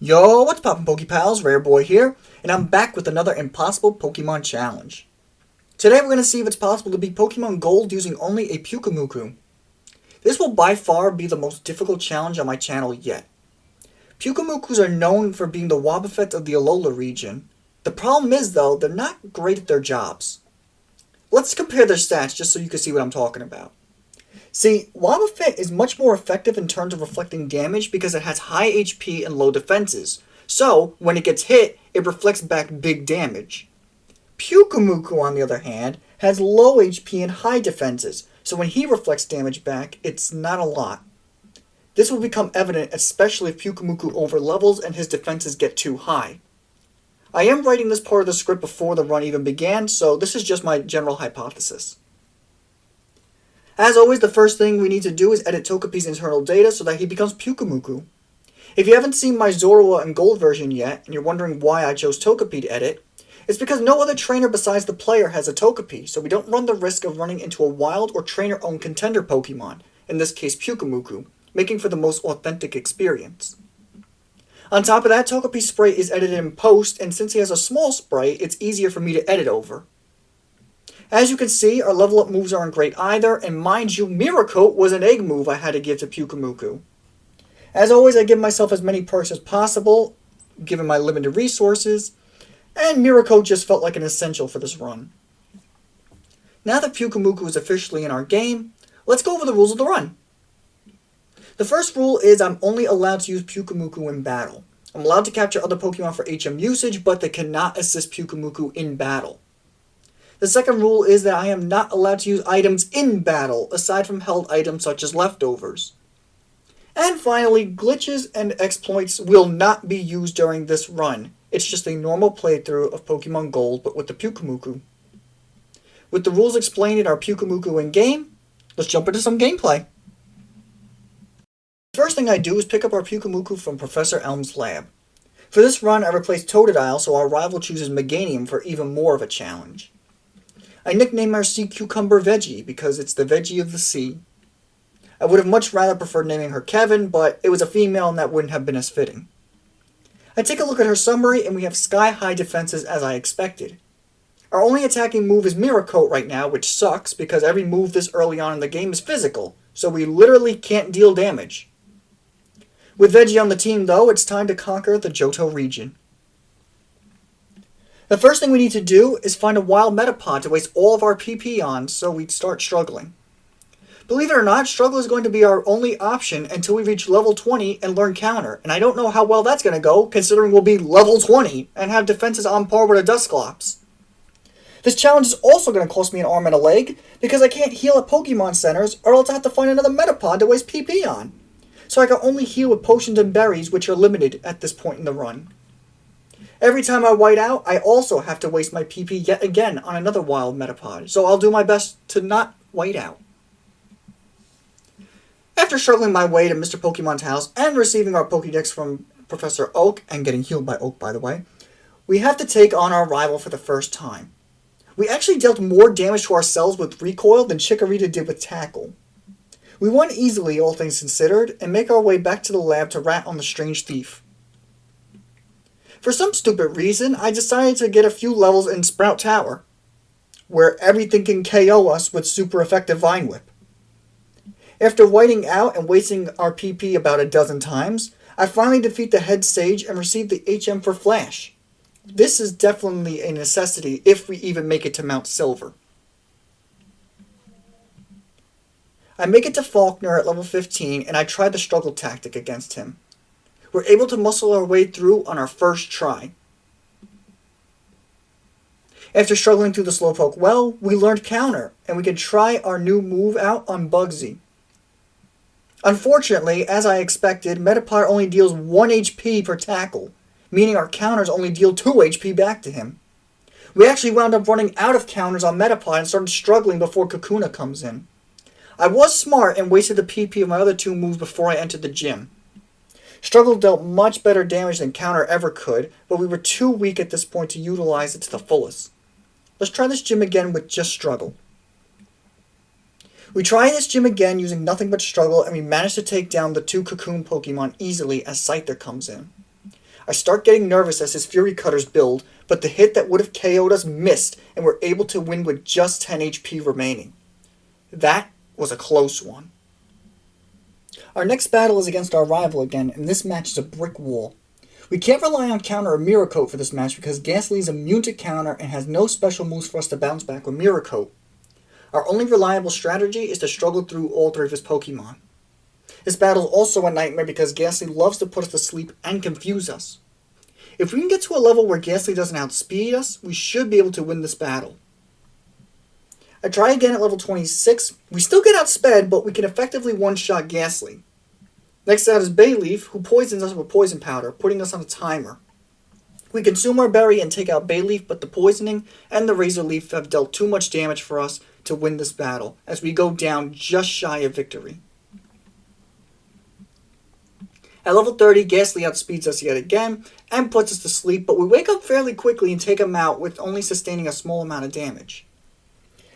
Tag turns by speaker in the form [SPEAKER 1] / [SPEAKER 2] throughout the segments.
[SPEAKER 1] Yo, what's poppin' Pokepals? Rare Boy here, and I'm back with another impossible Pokemon challenge. Today we're going to see if it's possible to beat Pokemon Gold using only a Pyukumuku. This will by far be the most difficult challenge on my channel yet. Pyukumukus are known for being the Wobbuffet of the Alola region. The problem is though, they're not great at their jobs. Let's compare their stats just so you can see what I'm talking about. See, Wobbuffet is much more effective in terms of reflecting damage because it has high HP and low defenses. So, when it gets hit, it reflects back big damage. Pyukumuku, on the other hand, has low HP and high defenses, so when he reflects damage back, it's not a lot. This will become evident especially if Pyukumuku overlevels and his defenses get too high. I am writing this part of the script before the run even began, so this is just my general hypothesis. As always, the first thing we need to do is edit Togepi's internal data so that he becomes Pyukumuku. If you haven't seen my Zorua and Gold version yet, and you're wondering why I chose Togepi to edit, it's because no other trainer besides the player has a Togepi, so we don't run the risk of running into a wild or trainer-owned contender Pokemon, in this case Pyukumuku, making for the most authentic experience. On top of that, Togepi's sprite is edited in post, and since he has a small sprite, it's easier for me to edit over. As you can see, our level up moves aren't great either, and mind you, Miracoat was an egg move I had to give to Pyukumuku. As always, I give myself as many perks as possible, given my limited resources, and Miracoat just felt like an essential for this run. Now that Pyukumuku is officially in our game, let's go over the rules of the run. The first rule is I'm only allowed to use Pyukumuku in battle. I'm allowed to capture other Pokemon for HM usage, but they cannot assist Pyukumuku in battle. The second rule is that I am not allowed to use items in battle, aside from held items such as leftovers. And finally, glitches and exploits will not be used during this run. It's just a normal playthrough of Pokemon Gold, but with the Pyukumuku. With the rules explained in our Pyukumuku in-game, let's jump into some gameplay. The first thing I do is pick up our Pyukumuku from Professor Elm's lab. For this run, I replaced Totodile so our rival chooses Meganium for even more of a challenge. I nicknamed our sea cucumber Veggie because it's the veggie of the sea. I would have much rather preferred naming her Kevin, but it was a female and that wouldn't have been as fitting. I take a look at her summary and we have sky-high defenses as I expected. Our only attacking move is Miracoat right now, which sucks because every move this early on in the game is physical, so we literally can't deal damage. With Veggie on the team though, it's time to conquer the Johto region. The first thing we need to do is find a wild Metapod to waste all of our PP on so we start struggling. Believe it or not, struggle is going to be our only option until we reach level 20 and learn counter, and I don't know how well that's going to go considering we'll be level 20 and have defenses on par with a Dusclops. This challenge is also going to cost me an arm and a leg because I can't heal at Pokemon centers or else I have to find another Metapod to waste PP on. So I can only heal with potions and berries, which are limited at this point in the run. Every time I white out, I also have to waste my PP yet again on another wild Metapod, so I'll do my best to not white out. After struggling my way to Mr. Pokemon's house and receiving our Pokédex from Professor Oak, and getting healed by Oak by the way, we have to take on our rival for the first time. We actually dealt more damage to ourselves with Recoil than Chikorita did with Tackle. We won easily, all things considered, and make our way back to the lab to rat on the strange thief. For some stupid reason, I decided to get a few levels in Sprout Tower, where everything can KO us with super effective Vine Whip. After whiting out and wasting our PP about a dozen times, I finally defeat the head sage and receive the HM for Flash. This is definitely a necessity if we even make it to Mount Silver. I make it to Faulkner at level 15 and I try the struggle tactic against him. We're able to muscle our way through on our first try. After struggling through the Slowpoke well, we learned counter, and we can try our new move out on Bugsy. Unfortunately, as I expected, Metapod only deals 1 HP per tackle, meaning our counters only deal 2 HP back to him. We actually wound up running out of counters on Metapod and started struggling before Kakuna comes in. I was smart and wasted the PP of my other 2 moves before I entered the gym. Struggle dealt much better damage than counter ever could, but we were too weak at this point to utilize it to the fullest. Let's try this gym again with just struggle. We try this gym again using nothing but struggle, and we manage to take down the 2 Cocoon Pokemon easily as Scyther comes in. I start getting nervous as his Fury Cutters build, but the hit that would have KO'd us missed, and we're able to win with just 10 HP remaining. That was a close one. Our next battle is against our rival again, and this match is a brick wall. We can't rely on counter or Mirror Coat for this match because Ghastly is immune to counter and has no special moves for us to bounce back with Mirror Coat. Our only reliable strategy is to struggle through all three of his Pokemon. This battle is also a nightmare because Ghastly loves to put us to sleep and confuse us. If we can get to a level where Ghastly doesn't outspeed us, we should be able to win this battle. I try again at level 26. We still get outsped, but we can effectively one-shot Ghastly. Next out is Bayleaf, who poisons us with Poison Powder, putting us on a timer. We consume our berry and take out Bayleaf, but the poisoning and the Razor Leaf have dealt too much damage for us to win this battle, as we go down just shy of victory. At level 30, Ghastly outspeeds us yet again, and puts us to sleep, but we wake up fairly quickly and take him out with only sustaining a small amount of damage.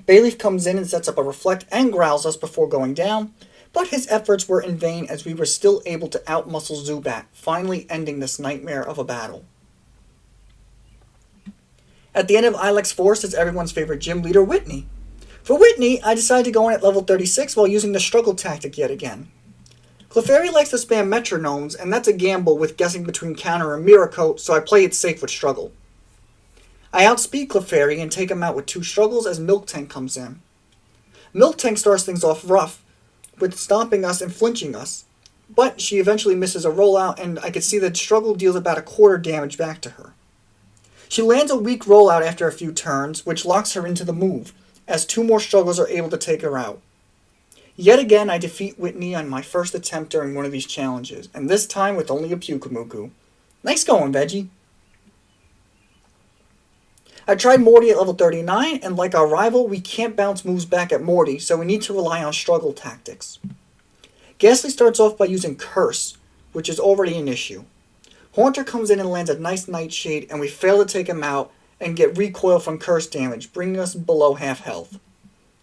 [SPEAKER 1] Bayleaf comes in and sets up a Reflect and growls us before going down, but his efforts were in vain as we were still able to outmuscle Zubat, finally ending this nightmare of a battle. At the end of Ilex Forest is everyone's favorite gym leader, Whitney. For Whitney, I decided to go in at level 36 while using the struggle tactic yet again. Clefairy likes to spam metronomes, and that's a gamble with guessing between counter and Mirror Coat, so I play it safe with struggle. I outspeed Clefairy and take him out with 2 struggles as Miltank comes in. Miltank starts things off rough, with stomping us and flinching us, but she eventually misses a rollout, and I can see that struggle deals about a quarter damage back to her. She lands a weak rollout after a few turns, which locks her into the move, as 2 more struggles are able to take her out. Yet again, I defeat Whitney on my first attempt during one of these challenges, and this time with only a Pyukumuku. Nice going, Veggie. I tried Morty at level 39, and like our rival, we can't bounce moves back at Morty, so we need to rely on struggle tactics. Ghastly starts off by using Curse, which is already an issue. Haunter comes in and lands a nice Nightshade, and we fail to take him out and get recoil from Curse damage, bringing us below half health.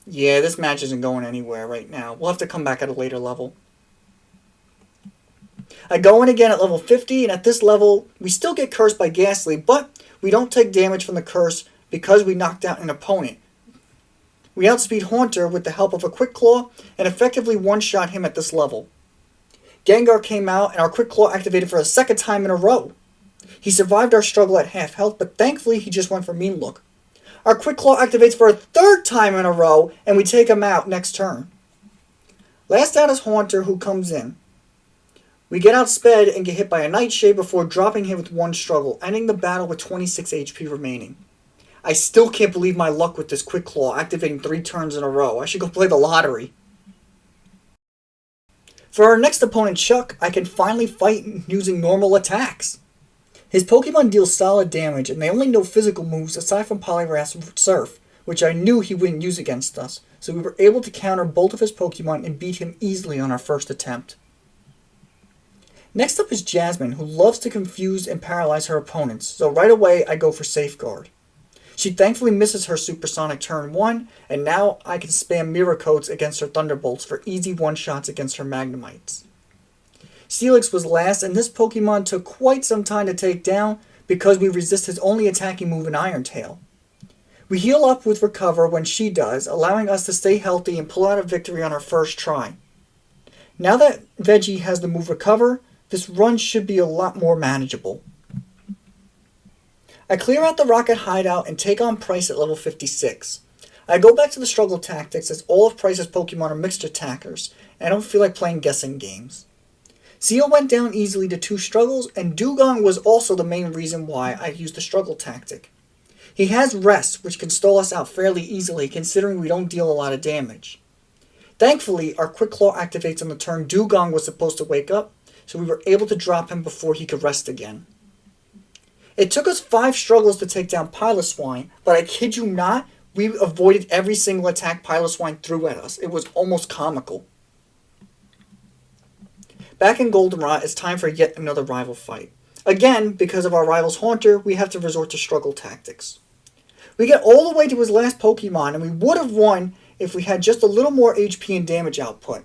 [SPEAKER 1] Yeah, this match isn't going anywhere right now. We'll have to come back at a later level. I go in again at level 50, and at this level, we still get cursed by Ghastly, but we don't take damage from the curse because we knocked out an opponent. We outspeed Haunter with the help of a Quick Claw, and effectively one-shot him at this level. Gengar came out, and our Quick Claw activated for a second time in a row. He survived our struggle at half health, but thankfully he just went for Mean Look. Our Quick Claw activates for a third time in a row, and we take him out next turn. Last out is Haunter, who comes in. We get outsped and get hit by a Nightshade before dropping him with 1 struggle, ending the battle with 26 HP remaining. I still can't believe my luck with this Quick Claw, activating 3 turns in a row. I should go play the lottery. For our next opponent, Chuck, I can finally fight using normal attacks. His Pokemon deal solid damage, and they only know physical moves aside from Poliwrath Surf, which I knew he wouldn't use against us, so we were able to counter both of his Pokemon and beat him easily on our first attempt. Next up is Jasmine, who loves to confuse and paralyze her opponents, so right away I go for Safeguard. She thankfully misses her Supersonic turn 1, and now I can spam Mirror Coats against her Thunderbolts for easy one-shots against her Magnemites. Steelix was last, and this Pokemon took quite some time to take down because we resist his only attacking move in Iron Tail. We heal up with Recover when she does, allowing us to stay healthy and pull out a victory on our first try. Now that Veggie has the move Recover, this run should be a lot more manageable. I clear out the Rocket Hideout and take on Price at level 56. I go back to the struggle tactics as all of Price's Pokemon are mixed attackers, and I don't feel like playing guessing games. Seal went down easily to 2 struggles, and Dugong was also the main reason why I used the struggle tactic. He has Rest, which can stall us out fairly easily considering we don't deal a lot of damage. Thankfully, our Quick Claw activates on the turn Dugong was supposed to wake up, so we were able to drop him before he could rest again. It took us 5 struggles to take down Piloswine, but I kid you not, we avoided every single attack Piloswine threw at us. It was almost comical. Back in Goldenrod, it's time for yet another rival fight. Again, because of our rival's Haunter, we have to resort to struggle tactics. We get all the way to his last Pokemon, and we would have won if we had just a little more HP and damage output.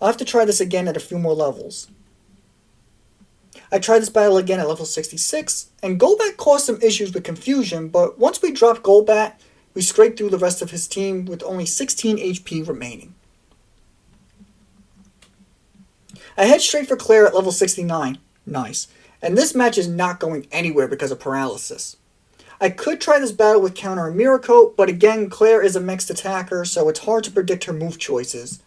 [SPEAKER 1] I'll have to try this again at a few more levels. I tried this battle again at level 66, and Golbat caused some issues with confusion, but once we dropped Golbat, we scraped through the rest of his team with only 16 HP remaining. I head straight for Claire at level 69. Nice. And this match is not going anywhere because of paralysis. I could try this battle with counter and Mirror Coat, but again, Claire is a mixed attacker, so it's hard to predict her move choices.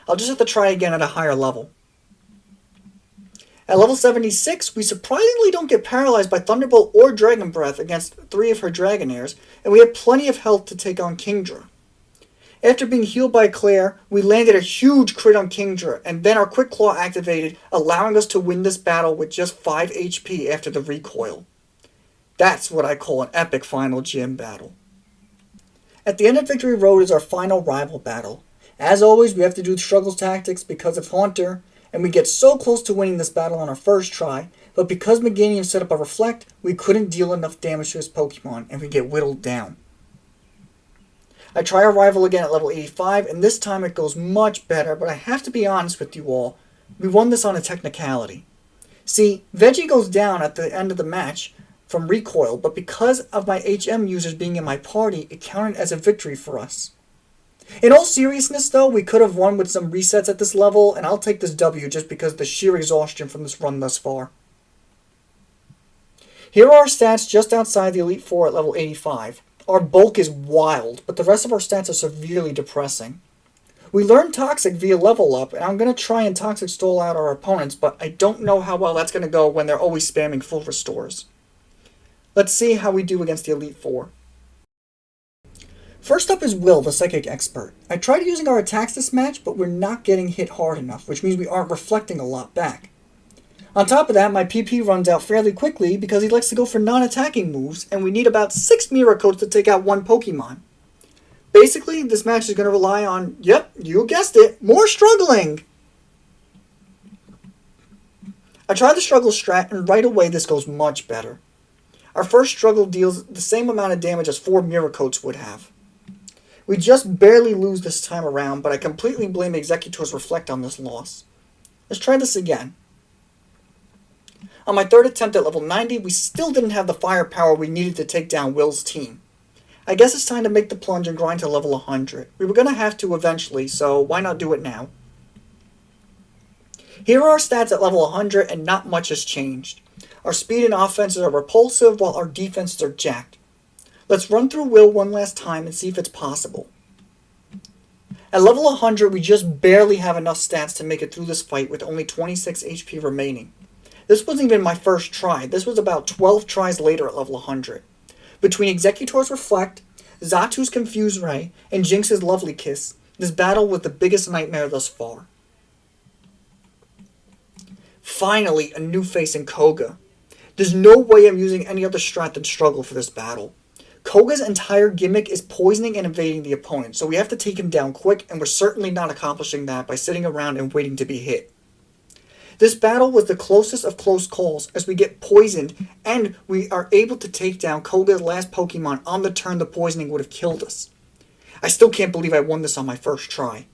[SPEAKER 1] I'll just have to try again at a higher level. At level 76, we surprisingly don't get paralyzed by Thunderbolt or Dragon Breath against 3 of her Dragonairs, and we have plenty of health to take on Kingdra. After being healed by Claire, we landed a huge crit on Kingdra, and then our Quick Claw activated, allowing us to win this battle with just 5 HP after the recoil. That's what I call an epic final gym battle. At the end of Victory Road is our final rival battle. As always, we have to do Struggles Tactics because of Haunter, and we get so close to winning this battle on our first try, but because Meganium set up a Reflect, we couldn't deal enough damage to his Pokemon, and we get whittled down. I try our rival again at level 85, and this time it goes much better, but I have to be honest with you all, we won this on a technicality. See, Veggie goes down at the end of the match from recoil, but because of my HM users being in my party, it counted as a victory for us. In all seriousness though, we could have won with some resets at this level, and I'll take this W just because of the sheer exhaustion from this run thus far. Here are our stats just outside the Elite Four at level 85. Our bulk is wild, but the rest of our stats are severely depressing. We learned Toxic via level up, and I'm going to try and Toxic stall out our opponents, but I don't know how well that's going to go when they're always spamming full restores. Let's see how we do against the Elite Four. First up is Will, the Psychic Expert. I tried using our attacks this match, but we're not getting hit hard enough, which means we aren't reflecting a lot back. On top of that, my PP runs out fairly quickly because he likes to go for non-attacking moves, and we need about 6 Mirror Coats to take out one Pokemon. Basically, this match is going to rely on, yep, you guessed it, more struggling! I tried the struggle strat, and right away this goes much better. Our first struggle deals the same amount of damage as 4 Mirror Coats would have. We just barely lose this time around, but I completely blame Executor's Reflect on this loss. Let's try this again. On my third attempt at level 90, we still didn't have the firepower we needed to take down Will's team. I guess it's time to make the plunge and grind to level 100. We were going to have to eventually, so why not do it now? Here are our stats at level 100, and not much has changed. Our speed and offenses are repulsive, while our defenses are jacked. Let's run through Will one last time and see if it's possible. At level 100, we just barely have enough stats to make it through this fight with only 26 HP remaining. This wasn't even my first try. This was about 12 tries later at level 100. Between Executor's Reflect, Zatu's Confuse Ray, and Jinx's Lovely Kiss, this battle was the biggest nightmare thus far. Finally, a new face in Koga. There's no way I'm using any other strat than Struggle for this battle. Koga's entire gimmick is poisoning and evading the opponent, so we have to take him down quick, and we're certainly not accomplishing that by sitting around and waiting to be hit. This battle was the closest of close calls as we get poisoned and we are able to take down Koga's last Pokemon on the turn the poisoning would have killed us. I still can't believe I won this on my first try.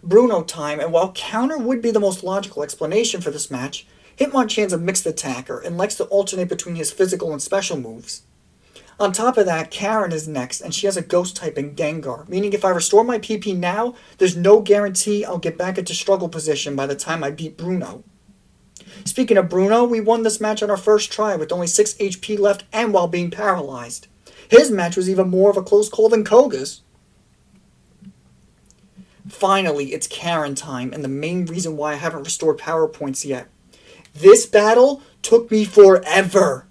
[SPEAKER 1] Bruno time, and while counter would be the most logical explanation for this match, Hitmonchan's a mixed attacker and likes to alternate between his physical and special moves. On top of that, Karen is next, and she has a ghost type in Gengar, meaning if I restore my PP now, there's no guarantee I'll get back into struggle position by the time I beat Bruno. Speaking of Bruno, we won this match on our first try with only 6 HP left and while being paralyzed. His match was even more of a close call than Koga's. Finally, it's Karen time, and the main reason why I haven't restored power points yet. This battle took me forever.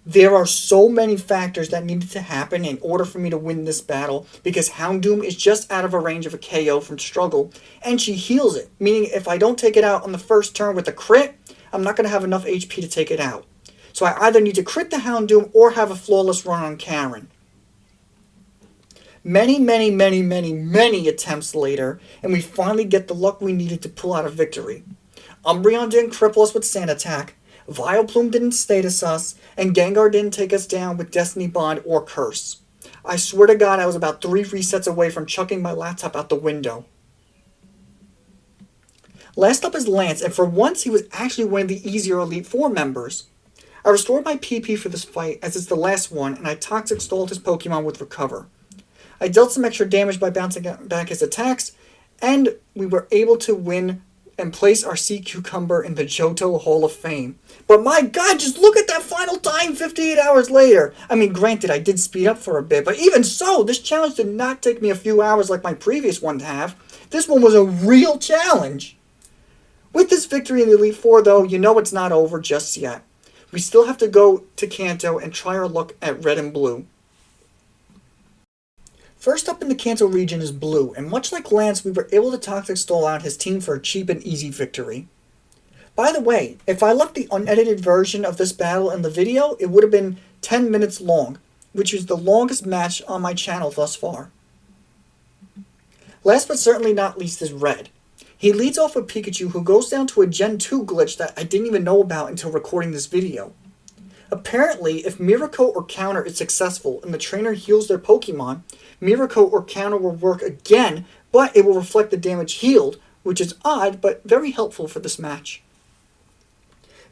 [SPEAKER 1] There are so many factors that needed to happen in order for me to win this battle, because Houndoom is just out of a range of a KO from Struggle, and she heals it, meaning if I don't take it out on the first turn with a crit, I'm not going to have enough HP to take it out. So I either need to crit the Houndoom or have a flawless run on Karen. Many attempts later, and we finally get the luck we needed to pull out a victory. Umbreon didn't cripple us with Sand Attack, Vileplume didn't status us, and Gengar didn't take us down with Destiny Bond or Curse. I swear to God I was about 3 resets away from chucking my laptop out the window. Last up is Lance, and for once he was actually one of the easier Elite Four members. I restored my PP for this fight as it's the last one, and I Toxic Stalled his Pokemon with Recover. I dealt some extra damage by bouncing back his attacks, and we were able to win and place our Sea Cucumber in the Johto Hall of Fame. But my god, just look at that final time 58 hours later! I mean, granted, I did speed up for a bit, but even so, this challenge did not take me a few hours like my previous one to have. This one was a real challenge! With this victory in the Elite Four, though, you know it's not over just yet. We still have to go to Kanto and try our luck at Red and Blue. First up in the Kanto region is Blue, and much like Lance, we were able to Toxic Stall out his team for a cheap and easy victory. By the way, if I left the unedited version of this battle in the video, it would have been 10 minutes long, which is the longest match on my channel thus far. Last but certainly not least is Red. He leads off with Pikachu, who goes down to a Gen 2 glitch that I didn't even know about until recording this video. Apparently, if Mirror Coat or Counter is successful and the trainer heals their Pokemon, Mirror Coat or Counter will work again, but it will reflect the damage healed, which is odd, but very helpful for this match.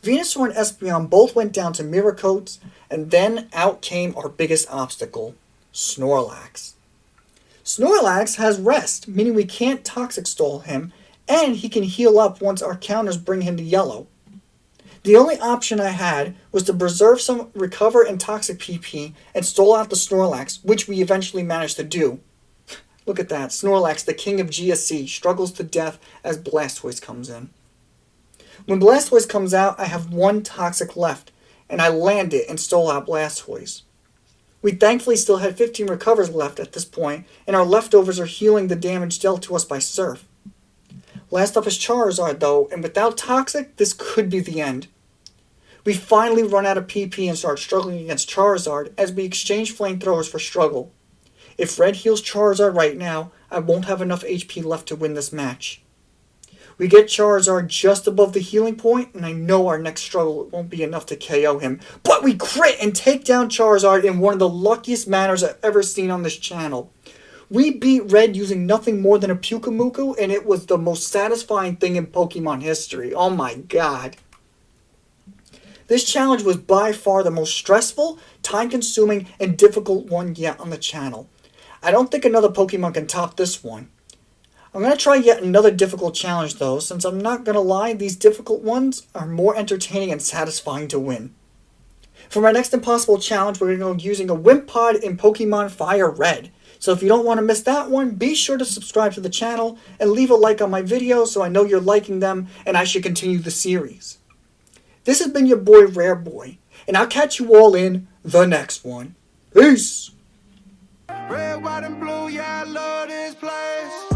[SPEAKER 1] Venusaur and Espeon both went down to Mirror Coats, and then out came our biggest obstacle, Snorlax. Snorlax has Rest, meaning we can't Toxic Stall him, and he can heal up once our counters bring him to yellow. The only option I had was to preserve some Recover and Toxic PP and stall out the Snorlax, which we eventually managed to do. Look at that, Snorlax, the king of GSC, struggles to death as Blastoise comes in. When Blastoise comes out, I have one Toxic left, and I land it and stall out Blastoise. We thankfully still had 15 Recovers left at this point, and our leftovers are healing the damage dealt to us by Surf. Last up is Charizard, though, and without Toxic, this could be the end. We finally run out of PP and start struggling against Charizard as we exchange Flamethrowers for Struggle. If Red heals Charizard right now, I won't have enough HP left to win this match. We get Charizard just above the healing point, and I know our next struggle won't be enough to KO him, but we crit and take down Charizard in one of the luckiest manners I've ever seen on this channel. We beat Red using nothing more than a Pyukumuku, and it was the most satisfying thing in Pokemon history. Oh my god. This challenge was by far the most stressful, time-consuming, and difficult one yet on the channel. I don't think another Pokemon can top this one. I'm going to try yet another difficult challenge though, since I'm not going to lie, these difficult ones are more entertaining and satisfying to win. For my next impossible challenge, we're going to go using a Wimpod in Pokemon Fire Red. So if you don't want to miss that one, be sure to subscribe to the channel and leave a like on my videos so I know you're liking them and I should continue the series. This has been your boy Rare Boy, and I'll catch you all in the next one. Peace!
[SPEAKER 2] Red, white, and blue, yeah, I love this place.